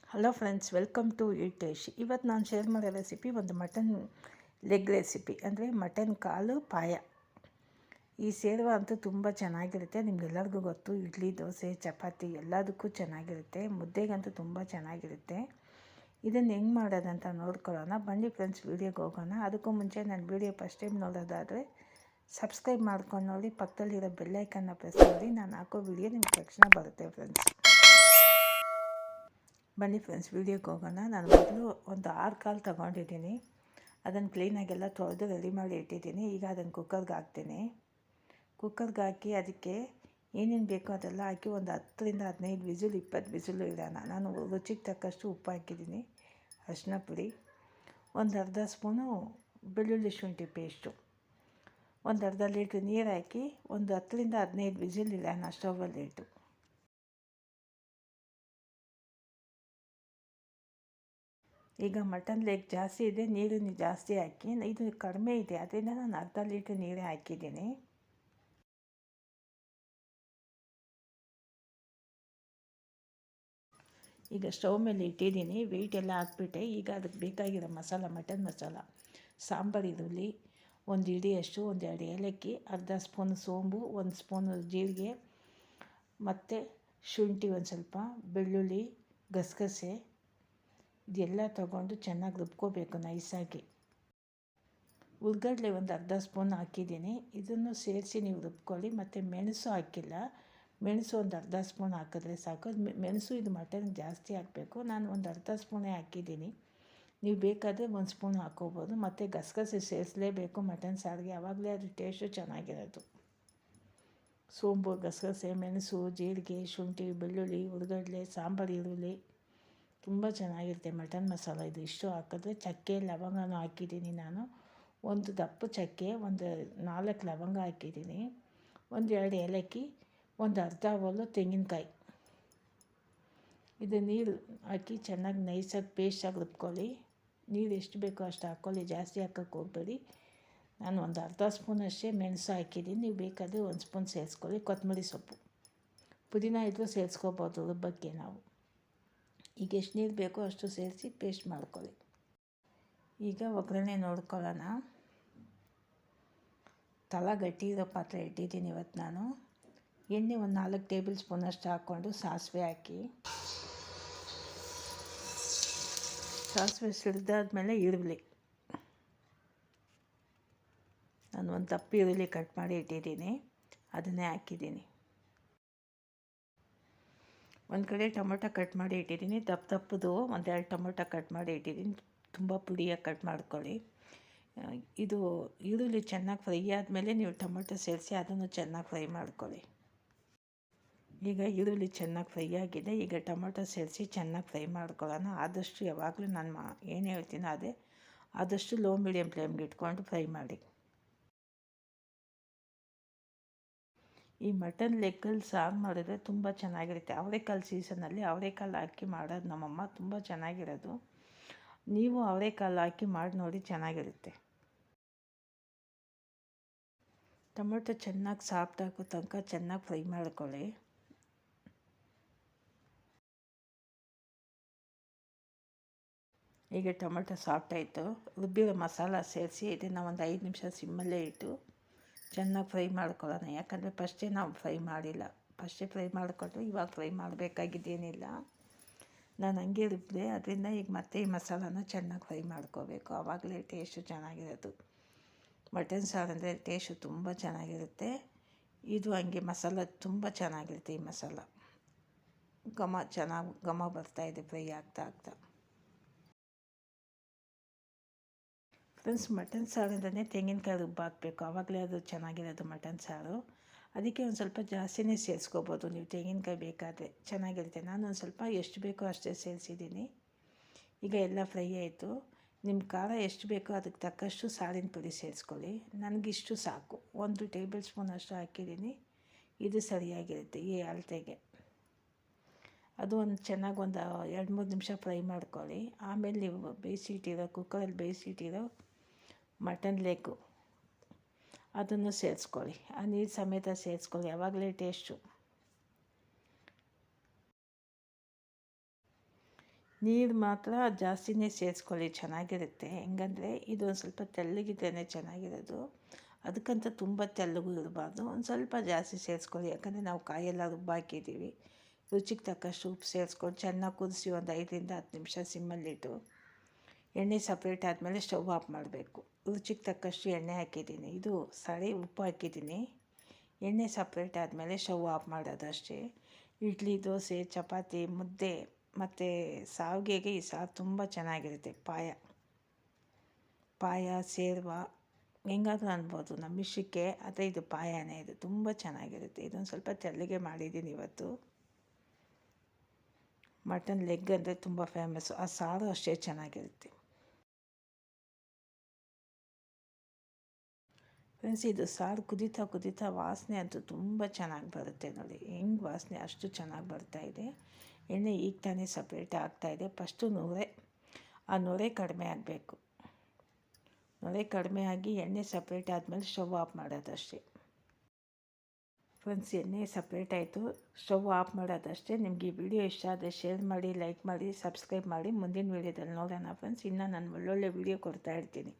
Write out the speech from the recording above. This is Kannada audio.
ಹಲೋ ಫ್ರೆಂಡ್ಸ್, ವೆಲ್ಕಮ್ ಟು ಈಟೇಶ್. ಇವತ್ತು ನಾನು ಶೇರ್ ಮಾಡೋ ರೆಸಿಪಿ ಒಂದು ಮಟನ್ ಲೆಗ್ ರೆಸಿಪಿ, ಅಂದರೆ ಮಟನ್ ಕಾಲು ಪಾಯ. ಈ ಸೇರುವ ಅಂತೂ ತುಂಬ ಚೆನ್ನಾಗಿರುತ್ತೆ. ನಿಮಗೆಲ್ಲರಿಗೂ ಗೊತ್ತು, ಇಡ್ಲಿ, ದೋಸೆ, ಚಪಾತಿ ಎಲ್ಲದಕ್ಕೂ ಚೆನ್ನಾಗಿರುತ್ತೆ. ಮುದ್ದೆಗಂತೂ ತುಂಬ ಚೆನ್ನಾಗಿರುತ್ತೆ. ಇದನ್ನು ಹೆಂಗೆ ಮಾಡೋದಂತ ನೋಡ್ಕೊಳ್ಳೋಣ ಬನ್ನಿ ಫ್ರೆಂಡ್ಸ್. ವೀಡಿಯೋಗೆ ಹೋಗೋಣ. ಅದಕ್ಕೂ ಮುಂಚೆ ನನ್ನ ವೀಡಿಯೋ ಫಸ್ಟ್ ಟೈಮ್ ನೋಡೋದಾದರೆ ಸಬ್ಸ್ಕ್ರೈಬ್ ಮಾಡ್ಕೊಂಡು ನೋಡಿ, ಪಕ್ಕದಲ್ಲಿರೋ ಬೆಲ್ಲೈಕನ್ನ ಪ್ರೆಸ್ ಮಾಡಿ. ನಾನು ಹಾಕೋ ವೀಡಿಯೋ ನಿಮ್ಗೆ ತಕ್ಷಣ ಬರುತ್ತೆ ಫ್ರೆಂಡ್ಸ್. ಬನ್ನಿ ಫ್ರೆಂಡ್ಸ್, ವೀಡಿಯೋಗೆ ಹೋಗೋಣ. ನಾನು ಮೊದಲು ಒಂದು 6 ಕಾಲು ತೊಗೊಂಡಿದ್ದೀನಿ. ಅದನ್ನು ಕ್ಲೀನಾಗೆಲ್ಲ ತೊಳೆದು ರೆಡಿ ಮಾಡಿ ಇಟ್ಟಿದ್ದೀನಿ. ಈಗ ಅದನ್ನು ಕುಕ್ಕರ್ಗೆ ಹಾಕ್ತೀನಿ. ಕುಕ್ಕರ್ಗೆ ಹಾಕಿ ಅದಕ್ಕೆ ಏನೇನು ಬೇಕೋ ಅದೆಲ್ಲ ಹಾಕಿ ಒಂದು 10ರಿಂದ 15 ವಿಸಿಲ್, 20 ವಿಸಿಲು ಇಡೋಣ. ನಾನು ರುಚಿಗೆ ತಕ್ಕಷ್ಟು ಉಪ್ಪು ಹಾಕಿದ್ದೀನಿ, ಅರಿಶಿನ ಪುಡಿ, ಒಂದು ಅರ್ಧ ಸ್ಪೂನು ಬೆಳ್ಳುಳ್ಳಿ ಶುಂಠಿ ಪೇಸ್ಟು, ಒಂದು ಅರ್ಧ ಲೀಟ್ರ್ ನೀರು ಹಾಕಿ ಒಂದು 10ರಿಂದ 15 ವಿಸಿಲ್ ಇಡೋಣ ಸ್ಟೌವಲ್ಲಿ ಇಟ್ಟು. ಈಗ ಮಟನ್ ಲೆಗ್ ಜಾಸ್ತಿ ಇದೆ, ನೀರನ್ನು ಜಾಸ್ತಿ ಹಾಕಿ. ಇದು ಕಡಿಮೆ ಇದೆ, ಅದರಿಂದ ನಾನು ಅರ್ಧ ಲೀಟ್ರ್ ನೀರೇ ಹಾಕಿದ್ದೀನಿ. ಈಗ ಸ್ಟವ್ ಮೇಲೆ ಇಟ್ಟಿದ್ದೀನಿ, ವೆಯ್ಟ್ ಎಲ್ಲ ಹಾಕ್ಬಿಟ್ಟೆ. ಈಗ ಅದಕ್ಕೆ ಬೇಕಾಗಿರೋ ಮಸಾಲ, ಮಟನ್ ಮಸಾಲ, ಸಾಂಬಾರು ಈರುಳ್ಳಿ, ಒಂದು ಹಿಡಿಯಷ್ಟು, 1-2 ಏಲಕ್ಕಿ, ಅರ್ಧ ಸ್ಪೂನ್ ಸೋಂಬು, 1 ಸ್ಪೂನು ಜೀರಿಗೆ, ಮತ್ತು ಶುಂಠಿ ಒಂದು ಸ್ವಲ್ಪ, ಬೆಳ್ಳುಳ್ಳಿ, ಗಸಗಸೆ ಇದೆಲ್ಲ ತೊಗೊಂಡು ಚೆನ್ನಾಗಿ ರುಬ್ಕೋಬೇಕು ನೈಸಾಗಿ. ಉರ್ಗಡ್ಲೆ ಒಂದು ಅರ್ಧ ಸ್ಪೂನ್ ಹಾಕಿದ್ದೀನಿ. ಇದನ್ನು ಸೇರಿಸಿ ನೀವು ರುಬ್ಕೊಳ್ಳಿ. ಮತ್ತು ಮೆಣಸು ಹಾಕಿಲ್ಲ, ಮೆಣಸು ಒಂದು ಅರ್ಧ ಸ್ಪೂನ್ ಹಾಕಿದ್ರೆ ಸಾಕು. ಮೆಣಸು ಇದು ಮಟನ್ ಜಾಸ್ತಿ ಹಾಕಬೇಕು. ನಾನು ಒಂದು ಅರ್ಧ ಸ್ಪೂನೇ ಹಾಕಿದ್ದೀನಿ, ನೀವು ಬೇಕಾದರೆ 1 ಸ್ಪೂನ್ ಹಾಕ್ಕೋಬೋದು. ಮತ್ತು ಗಸಗಸೆ ಸೇರಿಸಲೇಬೇಕು ಮಟನ್ ಸಾರಿಗೆ, ಆವಾಗಲೇ ಅದು ಟೇಸ್ಟು ಚೆನ್ನಾಗಿರೋದು. ಸೋಂಬು, ಗಸಗಸೆ, ಮೆಣಸು, ಜೀರಿಗೆ, ಶುಂಠಿ, ಬೆಳ್ಳುಳ್ಳಿ, ಉರ್ಗಡ್ಲೆ, ಸಾಂಬಾರು ಈರುಳ್ಳಿ ತುಂಬ ಚೆನ್ನಾಗಿರುತ್ತೆ ಮಟನ್ ಮಸಾಲ ಇದು. ಇಷ್ಟು ಹಾಕಿದ್ರೆ ಚಕ್ಕೆ ಲವಂಗನೂ ಹಾಕಿದ್ದೀನಿ ನಾನು. ಒಂದು ದಪ್ಪ ಚಕ್ಕೆ, ಒಂದು 4 ಲವಂಗ ಹಾಕಿದ್ದೀನಿ, 1-2 ಏಲಕ್ಕಿ, ಒಂದು ಅರ್ಧ ಹೋಲು ತೆಂಗಿನಕಾಯಿ. ಇದು ನೀರು ಹಾಕಿ ಚೆನ್ನಾಗಿ ನೈಸಾಗಿ ಪೇಸ್ಟಾಗಿ ರುಬ್ಕೊಳ್ಳಿ. ನೀರು ಎಷ್ಟು ಬೇಕೋ ಅಷ್ಟು ಹಾಕ್ಕೊಳ್ಳಿ, ಜಾಸ್ತಿ ಹಾಕೋಕ್ಕೆ ಹೋಗಬೇಡಿ. ನಾನು ಒಂದು ಅರ್ಧ ಸ್ಪೂನಷ್ಟೇ ಮೆಣಸು ಹಾಕಿದ್ದೀನಿ, ನೀವು ಬೇಕಾದರೆ 1 ಸ್ಪೂನ್ ಸೇರಿಸ್ಕೊಳ್ಳಿ. ಕೊತ್ತಂಬರಿ ಸೊಪ್ಪು, ಪುದೀನ ಇದ್ದರೂ ಸೇರಿಸ್ಕೋಬೋದು ರುಬ್ಬಕ್ಕೆ ನಾವು. ಈಗ ಎಷ್ಟು ನೀರು ಬೇಕೋ ಅಷ್ಟು ಸೇರಿಸಿ ಪೇಸ್ಟ್ ಮಾಡ್ಕೊಳ್ಳಿ. ಈಗ ಒಗ್ಗರಣೆ ನೋಡ್ಕೊಳ್ಳೋಣ. ತಳ ಗಟ್ಟಿ ಇರೋ ಪಾತ್ರೆ ಇಟ್ಟಿದ್ದೀನಿ ಇವತ್ತು ನಾನು. ಎಣ್ಣೆ ಒಂದು 4 ಟೇಬಲ್ ಸ್ಪೂನಷ್ಟು ಹಾಕ್ಕೊಂಡು ಸಾಸಿವೆ ಹಾಕಿ, ಸಾಸಿವೆ ಸಿಡಿದಾದ್ಮೇಲೆ ಈರುಳ್ಳಿ, ನಾನು ಒಂದು ದಪ್ಪ ಈರುಳ್ಳಿ ಕಟ್ ಮಾಡಿ ಇಟ್ಟಿದ್ದೀನಿ, ಅದನ್ನೇ ಹಾಕಿದ್ದೀನಿ. ಒಂದು ಕಡೆ ಟೊಮೊಟೊ ಕಟ್ ಮಾಡಿ ಇಟ್ಟಿದ್ದೀನಿ, ದಪ್ಪದು 1-2 ಟೊಮೊಟೊ ಕಟ್ ಮಾಡಿ ಇಟ್ಟಿದ್ದೀನಿ. ತುಂಬ ಪುಡಿಯಾಗಿ ಕಟ್ ಮಾಡ್ಕೊಳ್ಳಿ. ಇದು ಈರುಳ್ಳಿ ಚೆನ್ನಾಗಿ ಫ್ರೈ ಆದಮೇಲೆ ನೀವು ಟೊಮೊಟೊ ಸೇರಿಸಿ ಅದನ್ನು ಚೆನ್ನಾಗಿ ಫ್ರೈ ಮಾಡ್ಕೊಳ್ಳಿ. ಈಗ ಈರುಳ್ಳಿ ಚೆನ್ನಾಗಿ ಫ್ರೈ ಆಗಿದೆ. ಈಗ ಟೊಮೊಟೊ ಸೇರಿಸಿ ಚೆನ್ನಾಗಿ ಫ್ರೈ ಮಾಡ್ಕೊಳ್ಳೋಣ. ಆದಷ್ಟು ಯಾವಾಗಲೂ ನಾನು ಏನು ಹೇಳ್ತೀನೋ ಅದೇ, ಆದಷ್ಟು ಲೋ ಮೀಡಿಯಮ್ ಫ್ಲೇಮ್ಗೆ ಇಟ್ಕೊಂಡು ಫ್ರೈ ಮಾಡಿ. ಈ ಮಟನ್ ಲೆಗ್ಗಲ್ಲಿ ಸಾರು ಮಾಡಿದ್ರೆ ತುಂಬ ಚೆನ್ನಾಗಿರುತ್ತೆ. ಅವರೆಕಾಳು ಸೀಸನಲ್ಲಿ ಅವರೆಕಾಳು ಹಾಕಿ ಮಾಡೋದು ನಮ್ಮಮ್ಮ, ತುಂಬ ಚೆನ್ನಾಗಿರೋದು. ನೀವು ಅವರೆಕಾಳು ಹಾಕಿ ಮಾಡಿ ನೋಡಿ, ಚೆನ್ನಾಗಿರುತ್ತೆ. ಟೊಮೊಟೊ ಚೆನ್ನಾಗಿ ಸಾಫ್ಟ್ ಆಗೋ ತನಕ ಚೆನ್ನಾಗಿ ಫ್ರೈ ಮಾಡ್ಕೊಳ್ಳಿ. ಈಗ ಟೊಮೊಟೊ ಸಾಫ್ಟ್ ಆಯಿತು. ರುಬ್ಬಿರೋ ಮಸಾಲ ಸೇರಿಸಿ ಇದನ್ನು ಒಂದು 5 ನಿಮಿಷ ಸಿಮ್ಮಲ್ಲೇ ಇಟ್ಟು ಚೆನ್ನಾಗಿ ಫ್ರೈ ಮಾಡ್ಕೊಳ್ಳೋಣ. ಯಾಕಂದರೆ ಫಸ್ಟೇ ನಾವು ಫ್ರೈ ಮಾಡಿಲ್ಲ, ಫಸ್ಟೇ ಫ್ರೈ ಮಾಡಿಕೊಂಡ್ರೆ ಇವಾಗ ಫ್ರೈ ಮಾಡಬೇಕಾಗಿದ್ದೇನಿಲ್ಲ. ನಾನು ಹಂಗೆ ರುಬ್ಬಿದೆ, ಅದರಿಂದ ಈಗ ಮತ್ತೆ ಈ ಮಸಾಲಾನ ಚೆನ್ನಾಗಿ ಫ್ರೈ ಮಾಡ್ಕೋಬೇಕು. ಆವಾಗಲೇ ಟೇಸ್ಟು ಚೆನ್ನಾಗಿರೋದು. ಮಟನ್ ಸಾರು ಅಂದರೆ ಟೇಸ್ಟು ತುಂಬ ಚೆನ್ನಾಗಿರುತ್ತೆ. ಇದು ಹಂಗೆ ಮಸಾಲ ತುಂಬ ಚೆನ್ನಾಗಿರುತ್ತೆ. ಈ ಮಸಾಲ ಚೆನ್ನಾಗಿ ಘಮ ಬರ್ತಾಯಿದೆ ಫ್ರೈ ಆಗ್ತಾ ಆಗ್ತಾ. ಫ್ರೆಂಡ್ಸ್, ಮಟನ್ ಸಾರು ಅಂದರೆ ತೆಂಗಿನಕಾಯಿ ರುಬ್ಬ ಹಾಕಬೇಕು, ಆವಾಗಲೇ ಅದು ಚೆನ್ನಾಗಿರೋದು ಮಟನ್ ಸಾರು. ಅದಕ್ಕೆ ಒಂದು ಸ್ವಲ್ಪ ಜಾಸ್ತಿನೇ ಸೇರಿಸ್ಕೋಬೋದು ನೀವು, ತೆಂಗಿನಕಾಯಿ ಬೇಕಾದರೆ ಚೆನ್ನಾಗಿರುತ್ತೆ. ನಾನು ಒಂದು ಸ್ವಲ್ಪ ಎಷ್ಟು ಬೇಕೋ ಅಷ್ಟೇ ಸೇರಿಸಿದ್ದೀನಿ. ಈಗ ಎಲ್ಲ ಫ್ರೈ ಆಯಿತು. ನಿಮ್ಮ ಖಾರ ಎಷ್ಟು ಬೇಕೋ ಅದಕ್ಕೆ ತಕ್ಕಷ್ಟು ಸಾರಿನ ಪುಡಿ ಸೇರಿಸ್ಕೊಳ್ಳಿ. ನನಗಿಷ್ಟು ಸಾಕು, 1 ಟೇಬಲ್ ಸ್ಪೂನ್ ಅಷ್ಟು ಹಾಕಿದ್ದೀನಿ. ಇದು ಸರಿಯಾಗಿರುತ್ತೆ ಈ ಅಳತೆಗೆ. ಅದು ಚೆನ್ನಾಗಿ ಒಂದು 2-3 ನಿಮಿಷ ಫ್ರೈ ಮಾಡ್ಕೊಳ್ಳಿ. ಆಮೇಲೆ ನೀವು ಬೇಯಿಸಿಟ್ಟಿರೋ, ಕುಕ್ಕರಲ್ಲಿ ಬೇಯಿಸಿಟ್ಟಿರೋ ಮಟನ್ ಲೆಗ್ಗು ಅದನ್ನು ಸೇರಿಸ್ಕೊಳ್ಳಿ. ಆ ನೀರು ಸಮೇತ ಸೇರಿಸ್ಕೊಳ್ಳಿ, ಆವಾಗಲೇ ಟೇಸ್ಟು. ನೀರು ಮಾತ್ರ ಜಾಸ್ತಿನೇ ಸೇರಿಸ್ಕೊಳ್ಳಿ, ಚೆನ್ನಾಗಿರುತ್ತೆ. ಹೆಂಗಂದರೆ ಇದು ಒಂದು ಸ್ವಲ್ಪ ತೆಳ್ಳಗಿದ್ರೇ ಚೆನ್ನಾಗಿರೋದು. ಅದಕ್ಕಂತ ತುಂಬ ತೆಳ್ಳಗೂ ಇರಬಾರ್ದು, ಒಂದು ಸ್ವಲ್ಪ ಜಾಸ್ತಿ ಸೇರಿಸ್ಕೊಳ್ಳಿ. ಯಾಕಂದರೆ ನಾವು ಕಾಯೆಲ್ಲ ರುಬ್ಬಾಕಿದ್ದೀವಿ. ರುಚಿಗೆ ತಕ್ಕಷ್ಟು ಉಪ್ಪು ಸೇರಿಸ್ಕೊಂಡು ಚೆನ್ನಾಗಿ ಕುದಿಸಿ ಒಂದು 5ರಿಂದ 10 ನಿಮಿಷ ಸಿಮ್ಮಲ್ಲಿಟ್ಟು ಎಣ್ಣೆ ಸಪ್ರೇಟ್ ಆದಮೇಲೆ ಸ್ಟವ್ ಆಫ್ ಮಾಡಬೇಕು. ರುಚಿಗೆ ತಕ್ಕಷ್ಟು ಎಣ್ಣೆ ಹಾಕಿದ್ದೀನಿ, ಉಪ್ಪು ಹಾಕಿದ್ದೀನಿ. ಎಣ್ಣೆ ಸಪ್ರೇಟ್ ಆದಮೇಲೆ ಸ್ಟವ್ ಆಫ್ ಮಾಡೋದು ಅಷ್ಟೇ. ಇಡ್ಲಿ, ದೋಸೆ, ಚಪಾತಿ, ಮುದ್ದೆ ಮತ್ತು ಶಾವ್ಗೆಗೆ ಈ ಸಾರು ತುಂಬ ಚೆನ್ನಾಗಿರುತ್ತೆ. ಪಾಯ ಸೇರ್ವ ಹೆಂಗಾದ್ರೂ ಅನ್ಬೋದು, ನಮ್ಮ ಇಷ್ಟಕ್ಕೆ. ಆದರೆ ಇದು ಪಾಯನೇ, ಇದು ತುಂಬ ಚೆನ್ನಾಗಿರುತ್ತೆ. ಇದೊಂದು ಸ್ವಲ್ಪ ತೆಳ್ಳಗೆ ಮಾಡಿದ್ದೀನಿ ಇವತ್ತು. ಮಟನ್ ಲೆಗ್ ಅಂದರೆ ತುಂಬ ಫೇಮಸ್ಸು, ಆ ಸಾರು ಅಷ್ಟೇ ಚೆನ್ನಾಗಿರುತ್ತೆ. ಫ್ರೆಂಡ್ಸ್, ಇದು ಸಾರು ಕುದೀತಾ ಕುದೀತಾ ವಾಸನೆ ಅಂತೂ ತುಂಬ ಚೆನ್ನಾಗಿ ಬರುತ್ತೆ ನೋಡಿ. ಹೆಂಗೆ ವಾಸನೆ ಅಷ್ಟು ಚೆನ್ನಾಗಿ ಬರ್ತಾಯಿದೆ. ಎಣ್ಣೆ ಈಗ ತಾನೇ ಸಪ್ರೇಟ್ ಆಗ್ತಾಯಿದೆ. ಫಸ್ಟು ನೊರೆ ಕಡಿಮೆ ಆಗಬೇಕು. ನೊರೆ ಕಡಿಮೆ ಆಗಿ ಎಣ್ಣೆ ಸಪ್ರೇಟ್ ಆದಮೇಲೆ ಸ್ಟವ್ ಆಫ್ ಮಾಡೋದಷ್ಟೇ. ಫ್ರೆಂಡ್ಸ್, ಎಣ್ಣೆ ಸಪ್ರೇಟ್ ಆಯಿತು, ಸ್ಟವ್ ಆಫ್ ಮಾಡೋದಷ್ಟೇ. ನಿಮಗೆ ಈ ವಿಡಿಯೋ ಇಷ್ಟ ಆದರೆ ಶೇರ್ ಮಾಡಿ, ಲೈಕ್ ಮಾಡಿ, ಸಬ್ಸ್ಕ್ರೈಬ್ ಮಾಡಿ. ಮುಂದಿನ ವೀಡಿಯೋದಲ್ಲಿ ನೋಡೋಣ ಫ್ರೆಂಡ್ಸ್. ಇನ್ನೂ ನಾನು ಒಳ್ಳೊಳ್ಳೆ ವೀಡಿಯೋ ಕೊಡ್ತಾಯಿರ್ತೀನಿ.